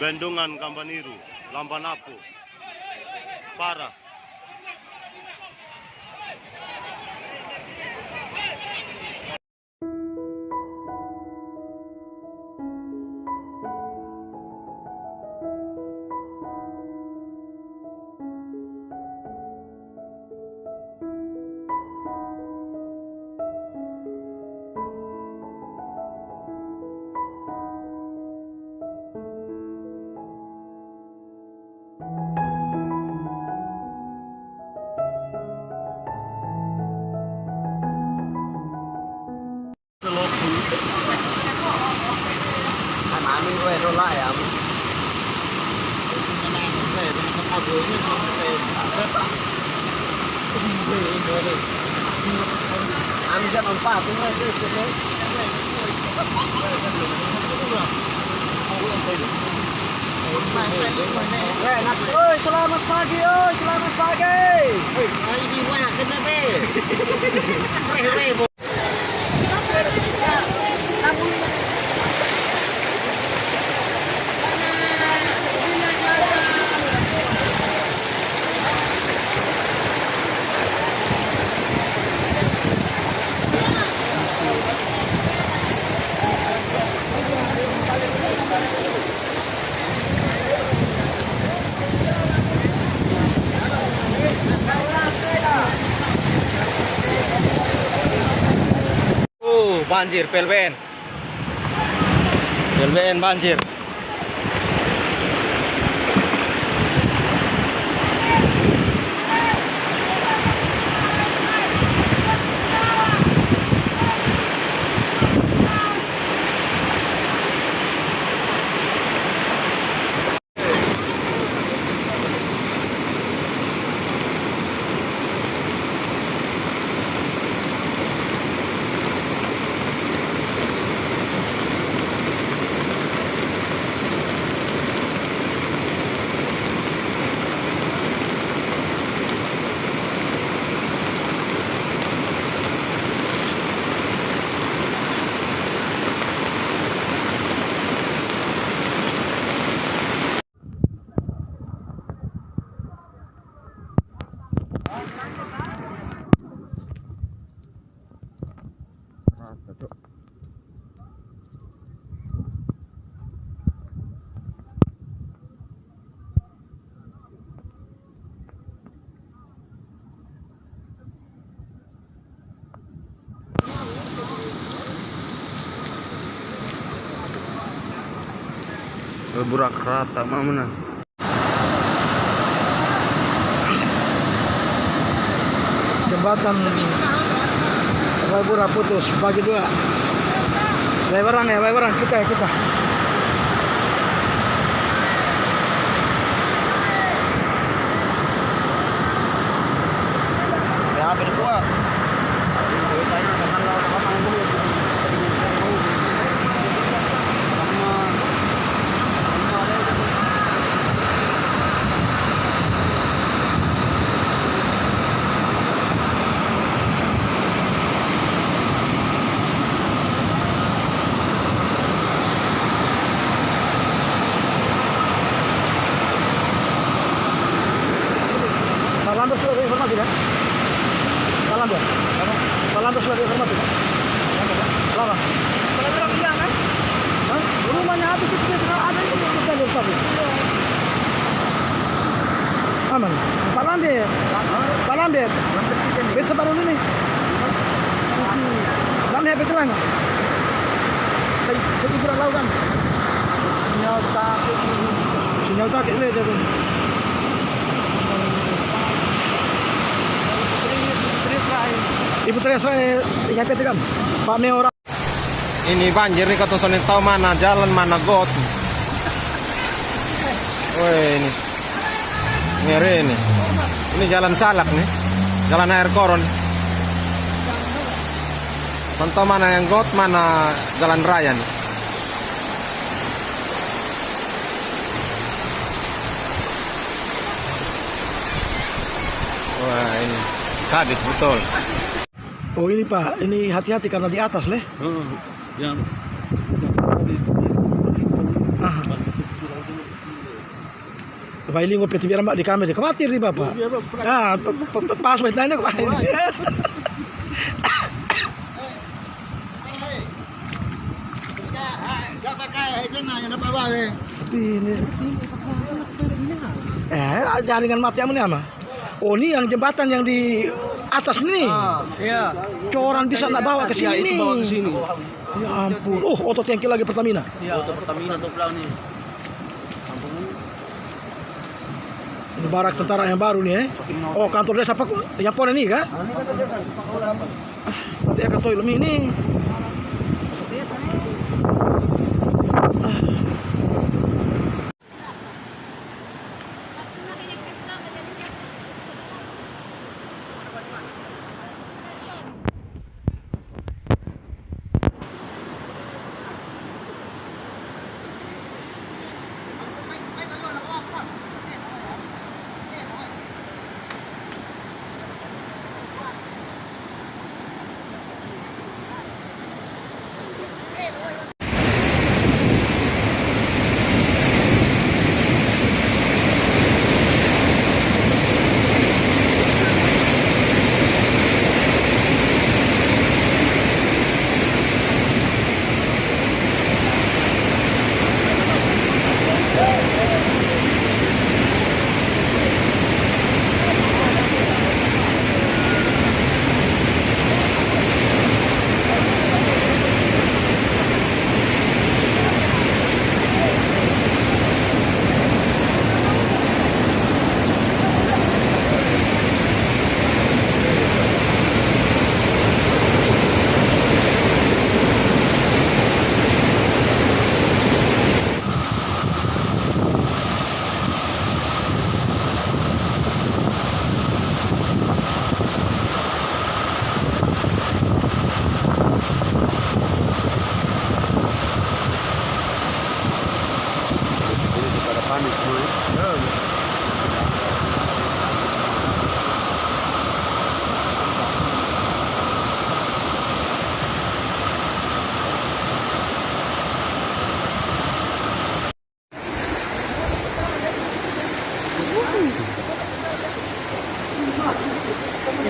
Bendungan Kampaniru, Lampanapu, parah. Amin gue nolak ya. Amin jangan empat oi, selamat pagi, oi, selamat pagi. Ini wah kena be. Banjir PLBN. PLBN banjir. Burak rata mana? Jembatan Raibura putus bagi dua. Lebaran ya, lebaran kita. Ya, berdua. Lantas sudah informasi kan? Lantas sudah informasi kan? Lama. Kalau bilang iya kan? Rumahnya habis itu dia sudah ada itu kita lihat tadi. Aman. Pak Lambir. Besok baru ini. Lambir betul kan? Saya kurang tahu kan? Sinyal tak le dia tu. Ibu Teresa yang kan Pak Meora. Ini banjir nih kata soalnya tahu mana jalan mana got. Woi ini ngeri ini. Ini jalan salak nih, jalan air koron. Contoh mana yang got, mana jalan raya nih. Wah ini sadis betul. Oh ini Pak, ini hati-hati karena di atas leh. Vailingo peti biar mak di kamera khawatir nih bapak. Ah, pas banget nanya kok. Tapi ini jaringan mati amun apa? Oh ini yang jembatan yang di atas ini. Iya. Coran bisa nak bawa ke sini. Itu bawa ke sini. Ya ampun. Oh, otot tangki lagi Pertamina. Iya, auto Pertamina tuh pulang nih. Ini barak tentara yang baru nih Oh, kantor desa apa? Yang pon ini kah? Tadi akan toilet ini.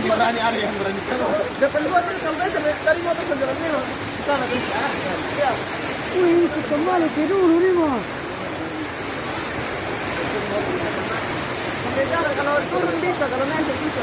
Berani ada yang berani. Depan gua sih sampai dari motor sebenarnya di sana tuh. Ya. Wih, kembali ke dulu nih mah. Sampai jalan kalau turun bisa, kalau naik bisa.